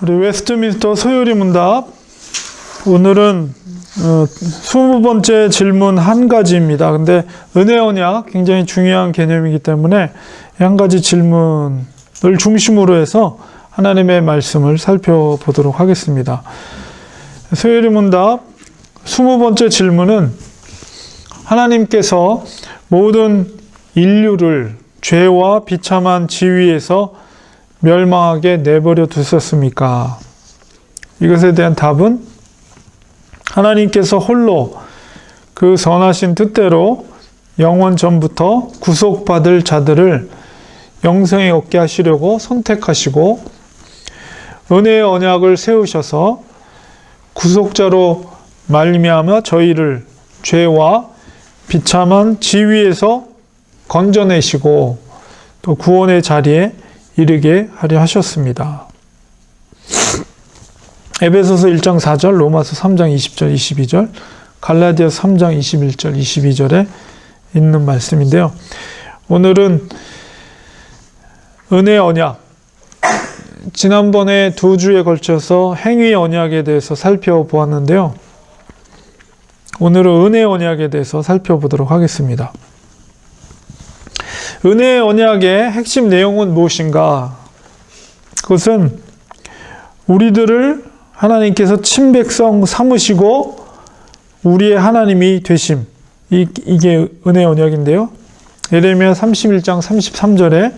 우리 웨스트민스터 소요리 문답, 오늘은 20번째 질문 한 가지입니다. 근데 은혜 언약 굉장히 중요한 개념이기 때문에 한 가지 질문을 중심으로 해서 하나님의 말씀을 살펴보도록 하겠습니다. 소요리 문답 20번째 질문은, 하나님께서 모든 인류를 죄와 비참한 지위에서 멸망하게 내버려 두셨습니까? 이것에 대한 답은, 하나님께서 홀로 그 선하신 뜻대로 영원 전부터 구속받을 자들을 영생에 얻게 하시려고 선택하시고 은혜의 언약을 세우셔서 구속자로 말미암아 저희를 죄와 비참한 지위에서 건져내시고 또 구원의 자리에 이르게 하려 하셨습니다. 에베소서 1장 4절, 로마서 3장 20절, 22절, 갈라디아서 3장 21절, 22절에 있는 말씀인데요. 오늘은 은혜 언약, 지난번에 2주에 걸쳐서 행위 언약에 대해서 살펴보았는데요. 오늘은 은혜 언약에 대해서 살펴보도록 하겠습니다. 은혜 언약의 핵심 내용은 무엇인가? 그것은 우리들을 하나님께서 친백성 삼으시고 우리의 하나님이 되심, 이게 은혜 언약인데요. 예레미야 31장 33절에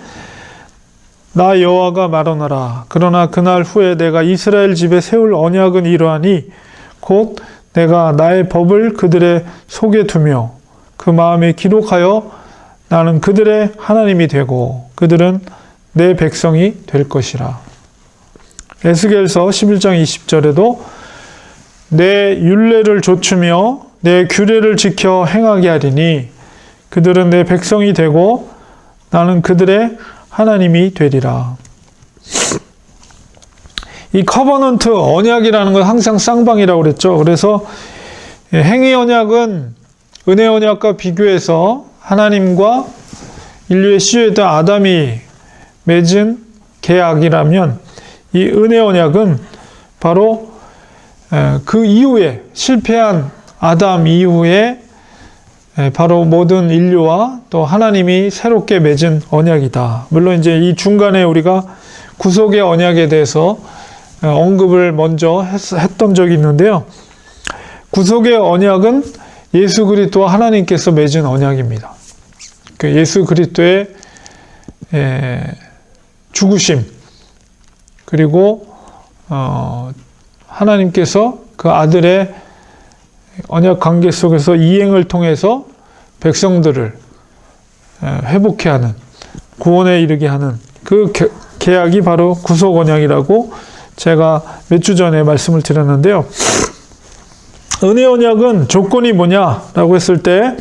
나 여호와가 말하노라. 그러나 그날 후에 내가 이스라엘 집에 세울 언약은 이러하니 곧 내가 나의 법을 그들의 속에 두며 그 마음에 기록하여 나는 그들의 하나님이 되고 그들은 내 백성이 될 것이라. 에스겔서 11장 20절에도 내 율례를 좇으며 내 규례를 지켜 행하게 하리니 그들은 내 백성이 되고 나는 그들의 하나님이 되리라. 이 커버넌트 언약이라는 건 항상 쌍방이라고 그랬죠. 그래서 행위 언약은 은혜 언약과 비교해서 하나님과 인류의 씨였던 아담이 맺은 계약이라면, 이 은혜 언약은 바로 그 이후에 실패한 아담 이후에 바로 모든 인류와 또 하나님이 새롭게 맺은 언약이다. 물론 이제 이 중간에 우리가 구속의 언약에 대해서 언급을 먼저 했던 적이 있는데요. 구속의 언약은 예수 그리스도와 하나님께서 맺은 언약입니다. 그 예수 그리스도의 죽으심, 그리고 하나님께서 그 아들의 언약 관계 속에서 이행을 통해서 백성들을 회복케 하는, 구원에 이르게 하는 그 계약이 바로 구속 언약이라고 제가 몇 주 전에 말씀을 드렸는데요. 은혜 언약은 조건이 뭐냐라고 했을 때,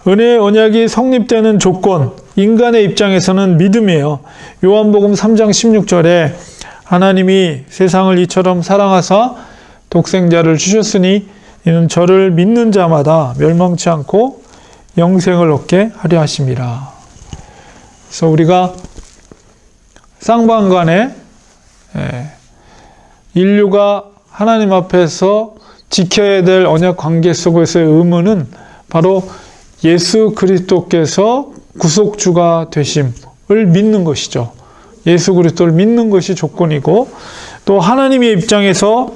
은혜 언약이 성립되는 조건, 인간의 입장에서는 믿음이에요. 요한복음 3장 16절에 하나님이 세상을 이처럼 사랑하사 독생자를 주셨으니 이는 저를 믿는 자마다 멸망치 않고 영생을 얻게 하려 하심이라. 그래서 우리가 쌍방간에 인류가 하나님 앞에서 지켜야 될 언약 관계 속에서의 의무는 바로 예수 그리스도께서 구속주가 되심을 믿는 것이죠. 예수 그리스도를 믿는 것이 조건이고, 또 하나님의 입장에서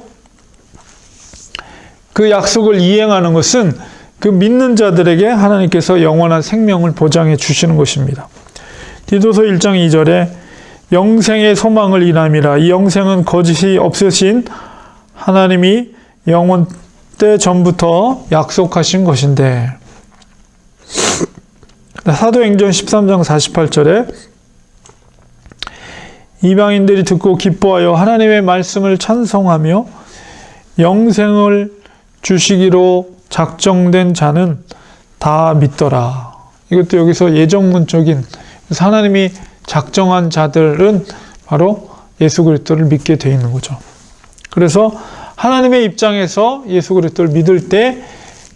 그 약속을 이행하는 것은 그 믿는 자들에게 하나님께서 영원한 생명을 보장해 주시는 것입니다. 디도서 1장 2절에 영생의 소망을 인함이라. 이 영생은 거짓이 없으신 하나님이 영원 때 전부터 약속하신 것인데, 사도행전 13장 48절에 이방인들이 듣고 기뻐하여 하나님의 말씀을 찬송하며 영생을 주시기로 작정된 자는 다 믿더라. 이것도 여기서 예정문적인, 그래서 하나님이 작정한 자들은 바로 예수 그리스도를 믿게 되어 있는 거죠. 그래서 하나님의 입장에서 예수 그리스도를 믿을 때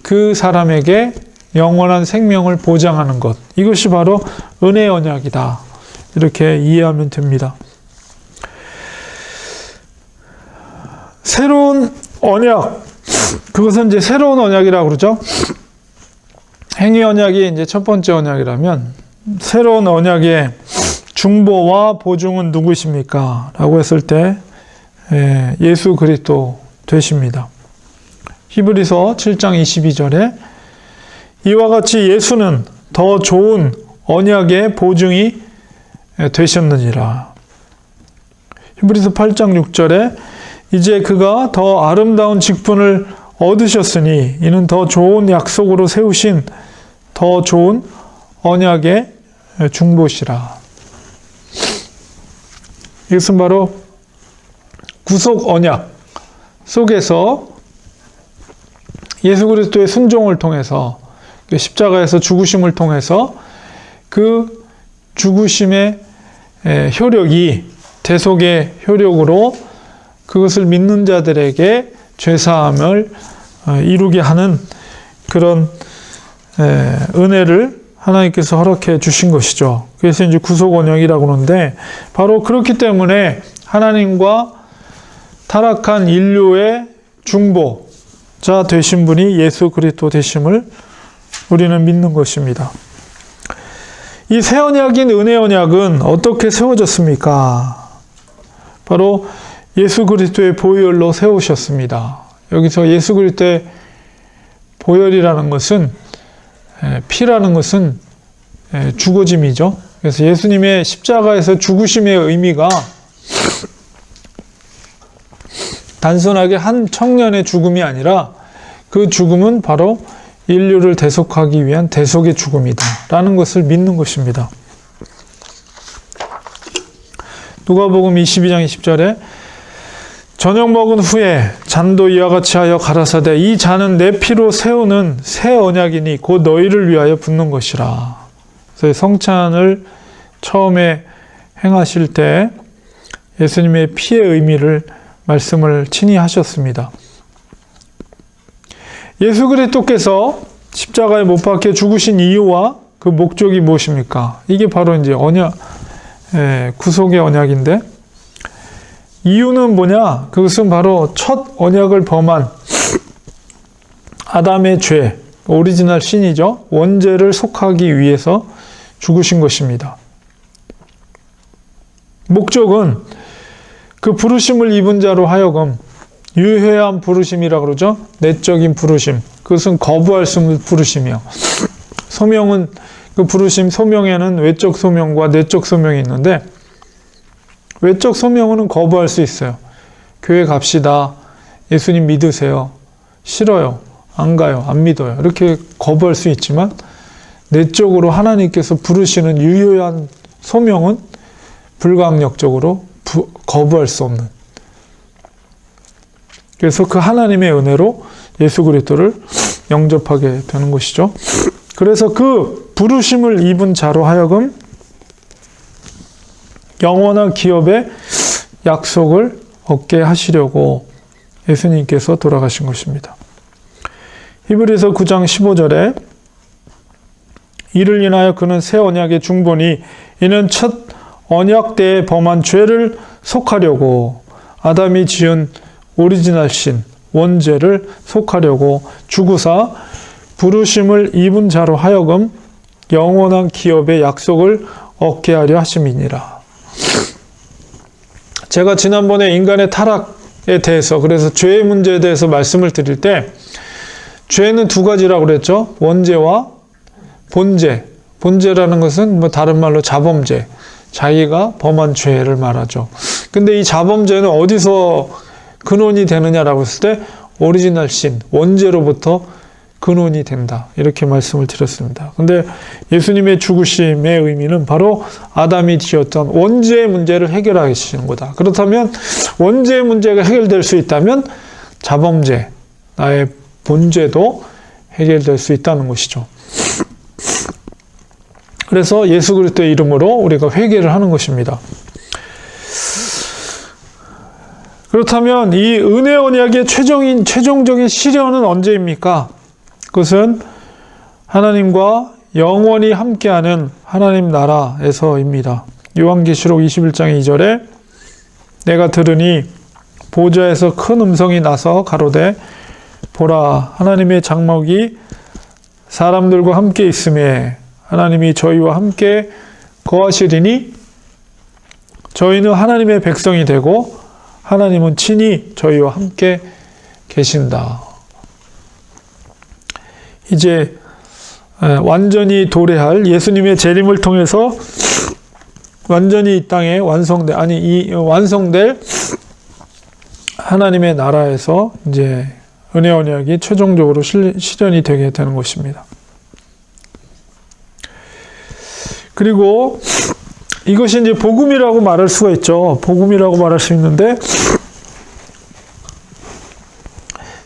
그 사람에게 영원한 생명을 보장하는 것, 이것이 바로 은혜의 언약이다. 이렇게 이해하면 됩니다. 새로운 언약, 그것은 이제 새로운 언약이라고 그러죠. 행위 언약이 이제 첫 번째 언약이라면 새로운 언약의 중보와 보증은 누구십니까? 라고 했을 때 예수 그리스도 되십니다. 히브리서 7장 22절에 이와 같이 예수는 더 좋은 언약의 보증이 되셨느니라. 히브리서 8장 6절에 이제 그가 더 아름다운 직분을 얻으셨으니 이는 더 좋은 약속으로 세우신 더 좋은 언약의 중보시라. 이것은 바로 구속 언약 속에서 예수 그리스도의 순종을 통해서 십자가에서 죽으심을 통해서 그 죽으심의 효력이 대속의 효력으로 그것을 믿는 자들에게 죄사함을 이루게 하는 그런 은혜를 하나님께서 허락해 주신 것이죠. 그래서 이제 구속 언약이라고 하는데 바로 그렇기 때문에 하나님과 타락한 인류의 중보자 되신 분이 예수 그리스도 되심을 우리는 믿는 것입니다. 이 새 언약인 은혜 언약은 어떻게 세워졌습니까? 바로 예수 그리스도의 보혈로 세우셨습니다. 여기서 예수 그리스도의 보혈이라는 것은 피라는 것은 죽어짐이죠. 그래서 예수님의 십자가에서 죽으심의 의미가 단순하게 한 청년의 죽음이 아니라 그 죽음은 바로 인류를 대속하기 위한 대속의 죽음이다 라는 것을 믿는 것입니다. 누가복음 22장 20절에 저녁 먹은 후에 잔도 이와 같이 하여 가라사대 이 잔은 내 피로 세우는 새 언약이니 곧 너희를 위하여 붓는 것이라. 그래서 성찬을 처음에 행하실 때 예수님의 피의 의미를 말씀을 친히 하셨습니다. 예수 그리스도께서 십자가에 못 박혀 죽으신 이유와 그 목적이 무엇입니까? 이게 바로 이제 언약, 구속의 언약인데 이유는 뭐냐? 그것은 바로 첫 언약을 범한 아담의 죄, 오리지널 신이죠. 원죄를 속하기 위해서 죽으신 것입니다. 목적은 그 부르심을 입은 자로 하여금 유효한 부르심이라고 그러죠. 내적인 부르심. 그것은 거부할 수 없는 부르심이요. 소명은 그 부르심 소명에는 외적 소명과 내적 소명이 있는데 외적 소명은 거부할 수 있어요. 교회 갑시다. 예수님 믿으세요. 싫어요. 안 가요. 안 믿어요. 이렇게 거부할 수 있지만 내적으로 하나님께서 부르시는 유효한 소명은 불가항력적으로 거부할 수 없는. 그래서 그 하나님의 은혜로 예수 그리스도를 영접하게 되는 것이죠. 그래서 그 부르심을 입은 자로 하여금 영원한 기업의 약속을 얻게 하시려고 예수님께서 돌아가신 것입니다. 히브리서 9장 15절에 이를 인하여 그는 새 언약의 중보니 이는 첫 언약 때에 범한 죄를 속하려고 아담이 지은 오리지널 신 원죄를 속하려고 죽으사 부르심을 입은 자로 하여금 영원한 기업의 약속을 얻게 하려 하심이니라. 제가 지난번에 인간의 타락에 대해서 그래서 죄의 문제에 대해서 말씀을 드릴 때 죄는 두 가지라고 그랬죠. 원죄와 본죄. 본죄라는 것은 뭐 다른 말로 자범죄. 자기가 범한 죄를 말하죠. 근데 이 자범죄는 어디서 근원이 되느냐라고 했을 때 오리지널 신, 원죄로부터 근원이 된다. 이렇게 말씀을 드렸습니다. 근데 예수님의 죽으심의 의미는 바로 아담이 지었던 원죄의 문제를 해결하시는 거다. 그렇다면 원죄의 문제가 해결될 수 있다면 자범죄, 나의 본죄도 해결될 수 있다는 것이죠. 그래서 예수 그리스도의 이름으로 우리가 회개를 하는 것입니다. 그렇다면 이 은혜 언약의 최종적인 실현은 언제입니까? 그것은 하나님과 영원히 함께하는 하나님 나라에서입니다. 요한계시록 21장 2절에 내가 들으니 보좌에서 큰 음성이 나서 가로되 보라 하나님의 장막이 사람들과 함께 있음에 하나님이 저희와 함께 거하시리니 저희는 하나님의 백성이 되고 하나님은 친히 저희와 함께 계신다. 이제 완전히 도래할 예수님의 재림을 통해서 완전히 이 땅에 완성될 하나님의 나라에서 이제 은혜 언약이 최종적으로 실현이 되게 되는 것입니다. 그리고 이것이 이제 복음이라고 말할 수가 있죠. 복음이라고 말할 수 있는데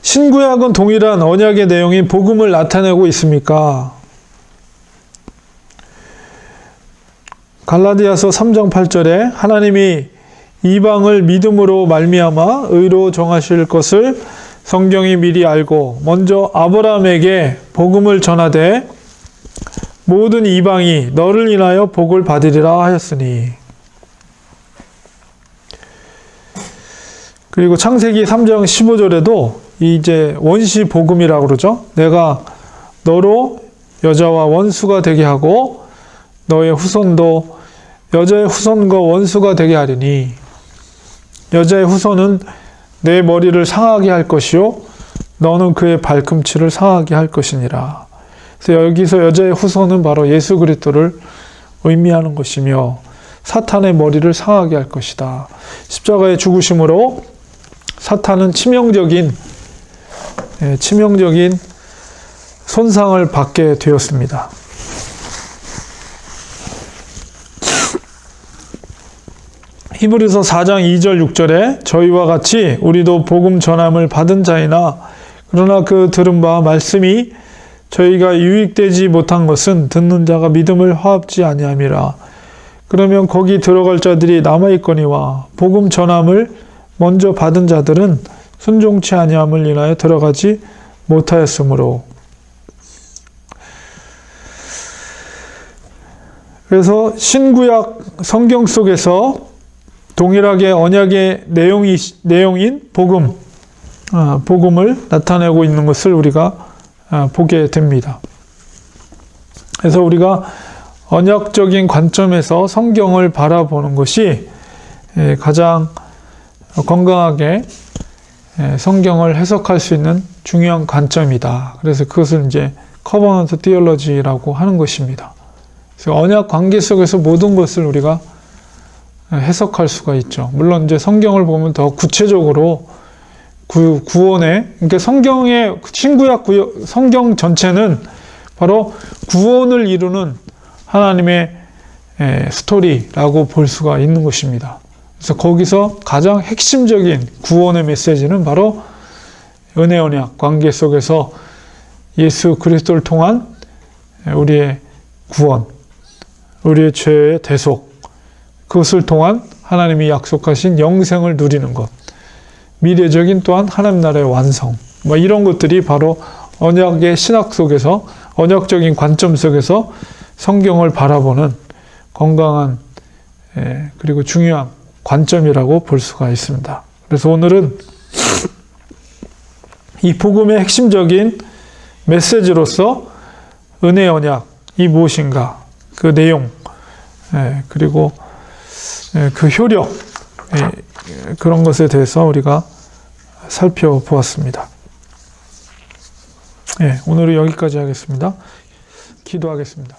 신구약은 동일한 언약의 내용인 복음을 나타내고 있습니까? 갈라디아서 3장 8절에 하나님이 이방을 믿음으로 말미암아 의로 정하실 것을 성경이 미리 알고 먼저 아브라함에게 복음을 전하되 모든 이방이 너를 인하여 복을 받으리라 하였으니. 그리고 창세기 3장 15절에도 이제 원시 복음이라고 그러죠. 내가 너로 여자와 원수가 되게 하고 너의 후손도 여자의 후손과 원수가 되게 하리니 여자의 후손은 내 머리를 상하게 할 것이요 너는 그의 발꿈치를 상하게 할 것이니라. 그래서 여기서 여자의 후손은 바로 예수 그리스도를 의미하는 것이며 사탄의 머리를 상하게 할 것이다. 십자가의 죽으심으로 사탄은 치명적인 손상을 받게 되었습니다. 히브리서 4장 2절 6절에 저희와 같이 우리도 복음 전함을 받은 자이나 그러나 그 들은 바 말씀이 저희가 유익되지 못한 것은 듣는 자가 믿음을 화합지 아니함이라. 그러면 거기 들어갈 자들이 남아있거니와 복음 전함을 먼저 받은 자들은 순종치 아니함을 인하여 들어가지 못하였으므로. 그래서 신구약 성경 속에서 동일하게 언약의 내용인 복음을 나타내고 있는 것을 우리가 보게 됩니다. 그래서 우리가 언약적인 관점에서 성경을 바라보는 것이 가장 건강하게 성경을 해석할 수 있는 중요한 관점이다. 그래서 그것을 이제 커버넌트 티올로지라고 하는 것입니다. 그래서 언약 관계 속에서 모든 것을 우리가 해석할 수가 있죠. 물론 이제 성경을 보면 더 구체적으로 구원의, 그러니까 성경의 신구약 성경 전체는 바로 구원을 이루는 하나님의 스토리라고 볼 수가 있는 것입니다. 그래서 거기서 가장 핵심적인 구원의 메시지는 바로 은혜 언약 관계 속에서 예수 그리스도를 통한 우리의 구원, 우리의 죄의 대속, 그것을 통한 하나님이 약속하신 영생을 누리는 것, 미래적인 또한 하나님 나라의 완성, 이런 것들이 바로 언약의 신학 속에서, 언약적인 관점 속에서 성경을 바라보는 건강한 그리고 중요한 관점이라고 볼 수가 있습니다. 그래서 오늘은 이 복음의 핵심적인 메시지로서 은혜 언약이 무엇인가, 그 내용, 그리고 그 효력, 그런 것에 대해서 우리가 살펴보았습니다. 오늘은 여기까지 하겠습니다. 기도하겠습니다.